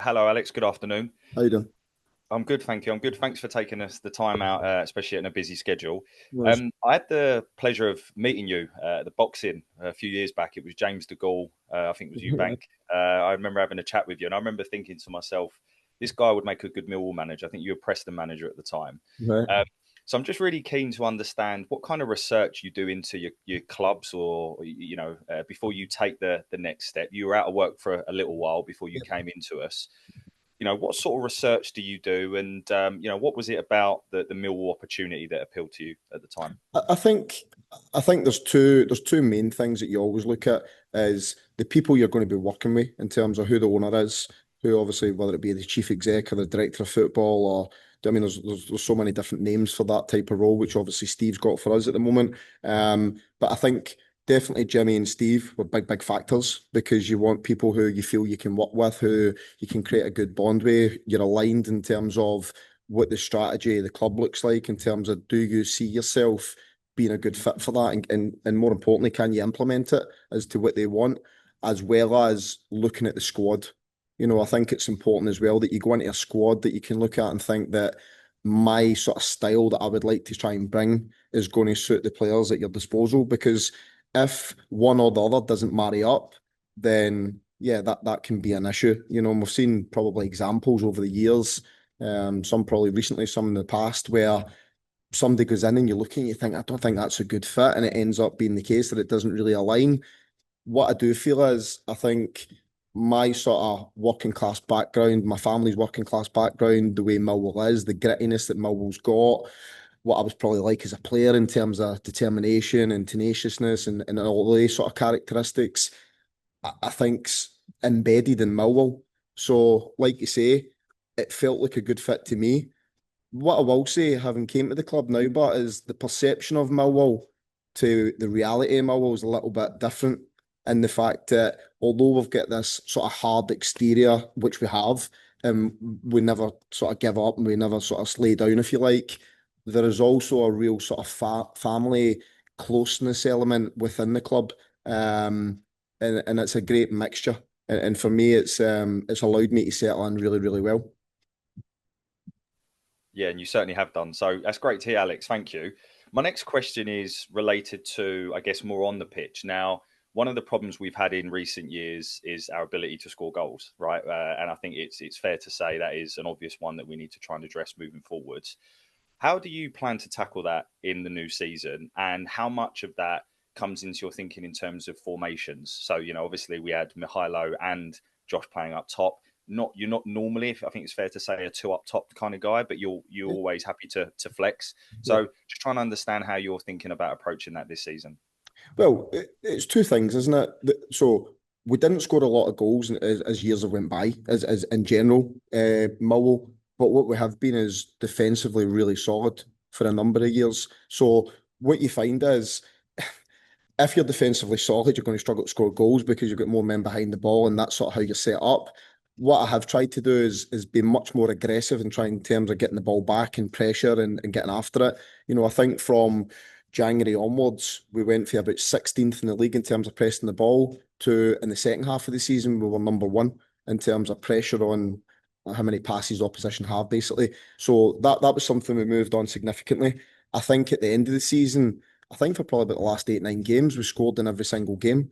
Hello, Alex. Good afternoon. How you doing? I'm good, thank you. I'm good. Thanks for taking us the time out, especially in a busy schedule. Nice. I had the pleasure of meeting you at the boxing a few years back. It was James de Gaulle. I think it was Yeah. Eubank. I remember having a chat with you, and I remember thinking to myself, this guy would make a good Millwall manager. I think you were Preston manager at the time. Right. Um, so I'm just really keen to understand what kind of research you do into your clubs, or before you take the next step. You were out of work for a little while before you Yep. came into us. What sort of research do you do, and what was it about the Millwall opportunity that appealed to you at the time? I think there's two main things that you always look at is the people you're going to be working with in terms of who the owner is, who obviously whether it be the chief exec or the director of football or I mean there's so many different names for that type of role, which obviously Steve's got for us at the moment. But I think definitely Jimmy and Steve were big factors because you want people who you feel you can work with, who you can create a good bond with. You're aligned in terms of what the strategy of the club looks like in terms of do you see yourself being a good fit for that and more importantly, can you implement it as to what they want, as well as looking at the squad. I think it's important as well that you go into a squad that you can look at and think that my sort of style that I would like to try and bring is going to suit the players at your disposal. Because if one or the other doesn't marry up, then yeah, that can be an issue. And we've seen probably examples over the years, some probably recently, some in the past, where somebody goes in and you're looking, you think, I don't think that's a good fit, and it ends up being the case that it doesn't really align. What I do feel is, I think my sort of working class background, my family's working class background, the way Millwall is, the grittiness that Millwall's got, what I was probably like as a player in terms of determination and tenaciousness and all those sort of characteristics, I think's embedded in Millwall. So, like you say, it felt like a good fit to me. What I will say, having came to the club now, but is the perception of Millwall to the reality of Millwall is a little bit different in the fact that although we've got this sort of hard exterior, which we have, we never sort of give up and we never sort of lay down, if you like, there is also a real sort of family closeness element within the club. And it's a great mixture. And for me, it's allowed me to settle in really well. Yeah, and you certainly have done. So that's great to hear, Alex. Thank you. My next question is related to, I guess, more on the pitch. Now, one of the problems we've had in recent years is our ability to score goals, right? And I think it's fair to say that is an obvious one that we need to try and address moving forwards. How do you plan to tackle that in the new season, and how much of that comes into your thinking in terms of formations? So, obviously we had Mihailo and Josh playing up top. You're not normally, I think it's fair to say, a two up top kind of guy, but you're always happy to flex. Yeah. So just trying to understand how you're thinking about approaching that this season. Well, it's two things, isn't it? So we didn't score a lot of goals as years have went by, as in general, Millwall. But what we have been is defensively really solid for a number of years. So what you find is if you're defensively solid, you're going to struggle to score goals because you've got more men behind the ball, and that's sort of how you're set up. What I have tried to do is be much more aggressive and try in terms of getting the ball back and pressure and getting after it. I think from January onwards, we went for about 16th in the league in terms of pressing the ball to in the second half of the season, we were number one in terms of pressure on how many passes the opposition have, basically. So that was something we moved on significantly. I think at the end of the season, I think for probably about the last 8, 9 games, we scored in every single game.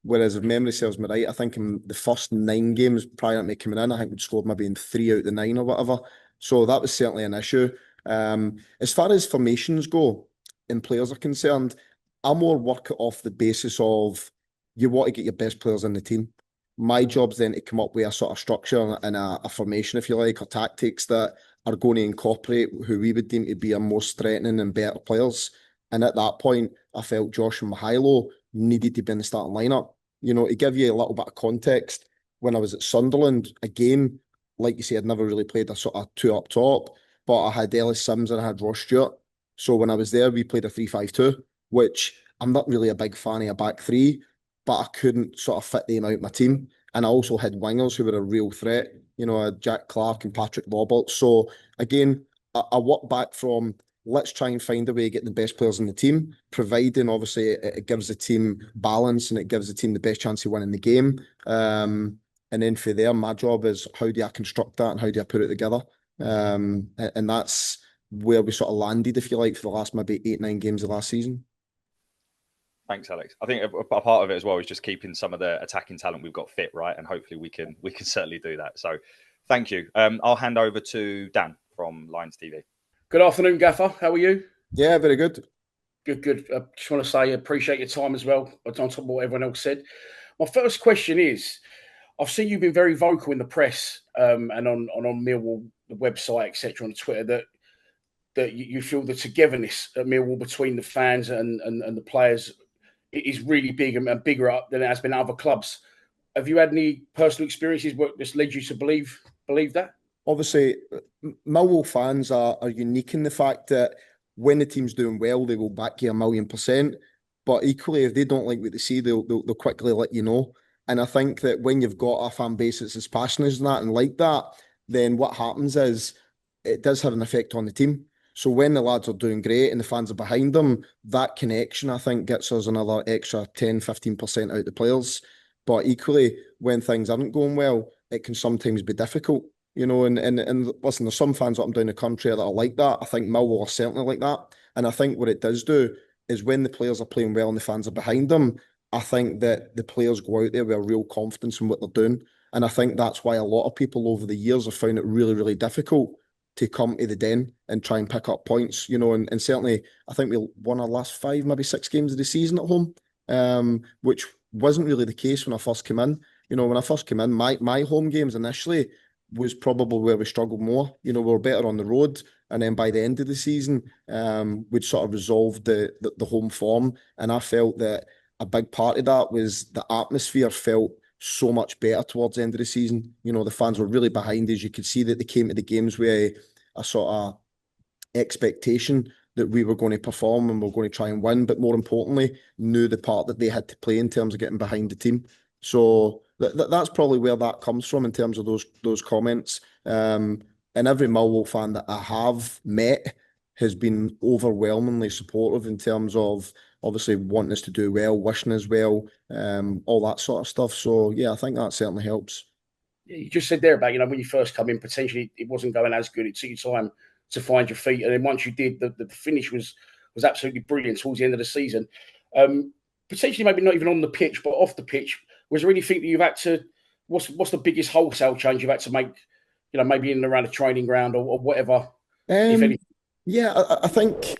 Whereas if memory serves me right, I think in the first 9 games prior to me coming in, I think we'd scored maybe in 3 out of the 9 or whatever. So that was certainly an issue. As far as formations go and players are concerned, I more work it off the basis of you want to get your best players in the team. My job's then to come up with a sort of structure and a formation, if you like, or tactics that are going to incorporate who we would deem to be our most threatening and better players. And at that point, I felt Josh and Mihailo needed to be in the starting lineup. To give you a little bit of context, when I was at Sunderland, again, like you said, I'd never really played a sort of two up top, but I had Ellis Sims and I had Ross Stewart. So when I was there, we played a 3-5-2, which I'm not really a big fan of a back three, but I couldn't sort of fit them out my team. And I also had wingers who were a real threat, Jack Clark and Patrick Roberts. So again, I work back from let's try and find a way to get the best players in the team, providing obviously it gives the team balance and it gives the team the best chance of winning the game. And then for there, my job is how do I construct that and how do I put it together? And that's where we sort of landed, if you like, for the last maybe 8, 9 games of last season. Thanks, Alex. I think a part of it as well is just keeping some of the attacking talent we've got fit, right? And hopefully we can certainly do that. So, thank you. I'll hand over to Dan from Lions TV. Good afternoon, Gaffer. How are you? Yeah, very good. Good, good. I just want to say I appreciate your time as well, on top of what everyone else said. My first question is, I've seen you've been very vocal in the press and on Millwall, the website, etc., on Twitter, that you feel the togetherness at Millwall between the fans and the players is really big and bigger up than it has been at other clubs. Have you had any personal experiences what just led you to believe that? Obviously, Millwall fans are unique in the fact that when the team's doing well, they will back you 1,000,000%. But equally, if they don't like what they see, they'll quickly let you know. And I think that when you've got a fan base that's as passionate as that and like that, then what happens is it does have an effect on the team. So when the lads are doing great and the fans are behind them, that connection, I think, gets us another extra 10, 15% out the players. But equally, when things aren't going well, it can sometimes be difficult. And listen, there's some fans up and down the country that are like that. I think Millwall are certainly like that. And I think what it does do is when the players are playing well and the fans are behind them, I think that the players go out there with a real confidence in what they're doing. And I think that's why a lot of people over the years have found it really, really difficult to come to the Den and try and pick up points, and certainly I think we won our last 5, maybe 6 games of the season at home, which wasn't really the case when I first came in. When I first came in, my home games initially was probably where we struggled more. We were better on the road. And then by the end of the season, we'd sort of resolved the home form. And I felt that a big part of that was the atmosphere felt so much better towards the end of the season. The fans were really behind us. You could see that they came to the games with a sort of expectation that we were going to perform and we're going to try and win, but more importantly, knew the part that they had to play in terms of getting behind the team. So that's probably where that comes from in terms of those comments. And every Millwall fan that I have met has been overwhelmingly supportive in terms of obviously wanting us to do well, wishing us well, all that sort of stuff. So yeah, I think that certainly helps. You just said there about, when you first come in, potentially it wasn't going as good. It took you time to find your feet. And then once you did, the finish was absolutely brilliant towards the end of the season. Potentially maybe not even on the pitch, but off the pitch. Was there anything that you've had to, what's the biggest wholesale change you've had to make, maybe in and around a training ground or whatever, if anything? Yeah, I think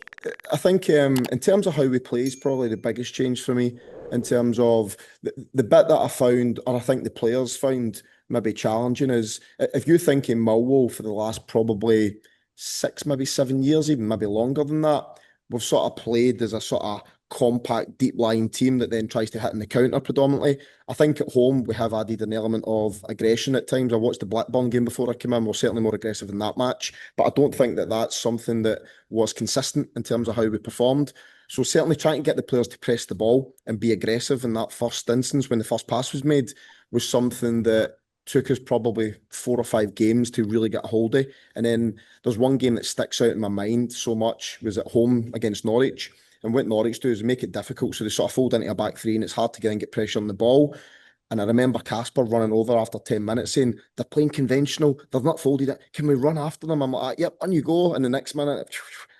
in terms of how we play is probably the biggest change for me in terms of the bit that I found, and I think the players found maybe challenging is if you think in Millwall for the last probably 6, maybe 7 years, even maybe longer than that, we've sort of played as a sort of compact, deep-lying team that then tries to hit in the counter predominantly. I think at home we have added an element of aggression at times. I watched the Blackburn game before I came in. We're certainly more aggressive in that match, but I don't think that that's something that was consistent in terms of how we performed. So certainly trying to get the players to press the ball and be aggressive in that first instance when the first pass was made was something that took us probably 4 or 5 games to really get a hold of. And then there's one game that sticks out in my mind so much was at home against Norwich. And what Norwich do is make it difficult. So they sort of fold into a back three and it's hard to get and get pressure on the ball. And I remember Casper running over after 10 minutes saying, they're playing conventional, they've not folded it. Can we run after them? I'm like, yep, on you go. And the next minute,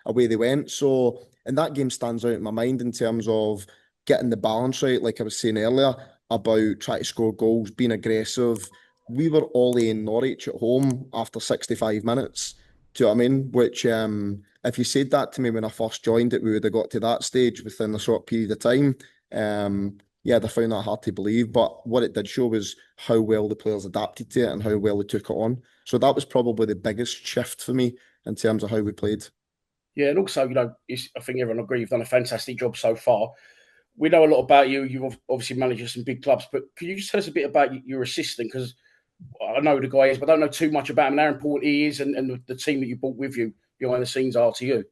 away they went. So, and that game stands out in my mind in terms of getting the balance right, like I was saying earlier, about trying to score goals, being aggressive. We were in Norwich at home after 65 minutes. Do you know what I mean? Which, if you said that to me when I first joined it, we would have got to that stage within a short period of time. Yeah, I found that hard to believe. But what it did show was how well the players adapted to it and how well they took it on. So that was probably the biggest shift for me in terms of how we played. Yeah, and also, I think everyone agrees you've done a fantastic job so far. We know a lot about you. You've obviously managed some big clubs, but can you just tell us a bit about your assistant? Because I know the guy is, but I don't know too much about him and how important he is and the team that you brought with you behind the scenes are to you.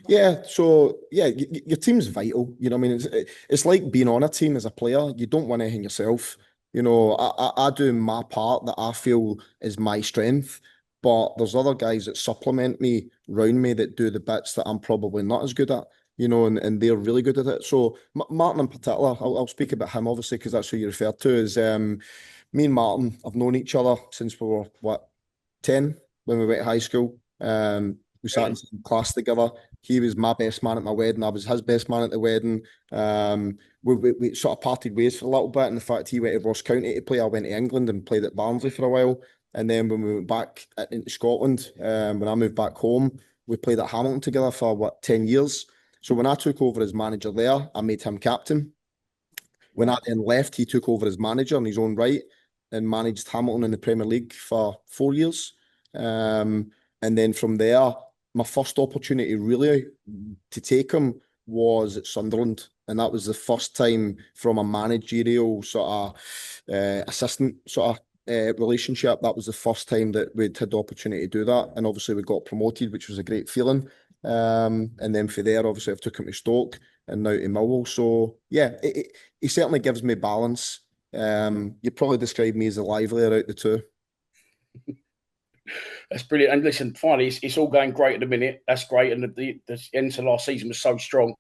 Yeah, so yeah, your team's vital. I mean, it's like being on a team as a player. You don't win anything yourself. I do my part that I feel is my strength, but there's other guys that supplement me, round me, that do the bits that I'm probably not as good at. And they're really good at it. So Martin in particular, I'll speak about him obviously because that's who you referred to. Is me and Martin have known each other since we were 10 when we went to high school. We sat in the same class together. He was my best man at my wedding. I was his best man at the wedding. We sort of parted ways for a little bit. In fact, he went to Ross County to play. I went to England and played at Barnsley for a while. And then when we went back into Scotland, when I moved back home, we played at Hamilton together for 10 years. So when I took over as manager there, I made him captain. When I then left, he took over as manager in his own right and managed Hamilton in the Premier League for 4 years. And then from there, my first opportunity really to take him was at Sunderland. And that was the first time from a managerial sort of assistant sort of relationship. That was the first time that we'd had the opportunity to do that. And obviously we got promoted, which was a great feeling. And then for there, obviously I've took him to Stoke and now to Millwall. So yeah, he certainly gives me balance. You'd probably describe me as the livelier out the two. That's brilliant. And listen, finally, it's all going great at the minute. That's great. And the end to last season was so strong.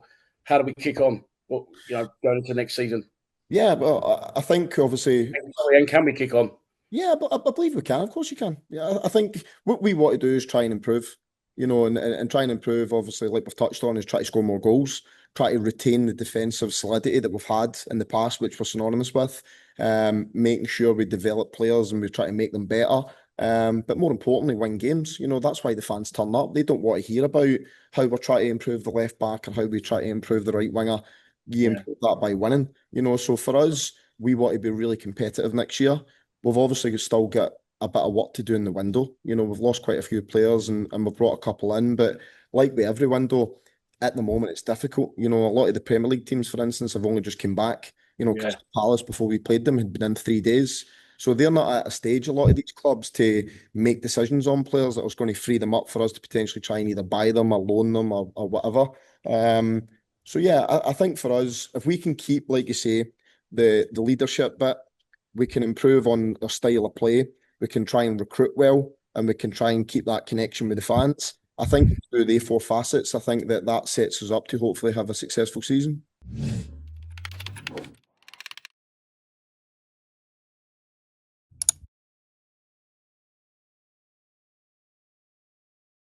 How do we kick on? Going into next season? Yeah, but I think obviously. And can we kick on? Yeah, but I believe we can. Of course you can. Yeah, I think what we want to do is try and improve, and try and improve, obviously, like we've touched on, is try to score more goals, try to retain the defensive solidity that we've had in the past, which we're synonymous with, making sure we develop players and we try to make them better. But more importantly, win games. That's why the fans turn up. They don't want to hear about how we're trying to improve the left back or how we try to improve the right winger. You improve that by winning. So for us, we want to be really competitive next year. We've obviously still got a bit of work to do in the window. We've lost quite a few players and we've brought a couple in. But like with every window, at the moment, it's difficult. A lot of the Premier League teams, for instance, have only just come back. Crystal Palace, before we played them, had been in 3 days. So they're not at a stage, a lot of these clubs, to make decisions on players that are going to free them up for us to potentially try and either buy them or loan them or whatever. So yeah, I think for us, if we can keep, like you say, the leadership bit, we can improve on our style of play, we can try and recruit well, and we can try and keep that connection with the fans. I think through the 4 facets, I think that sets us up to hopefully have a successful season.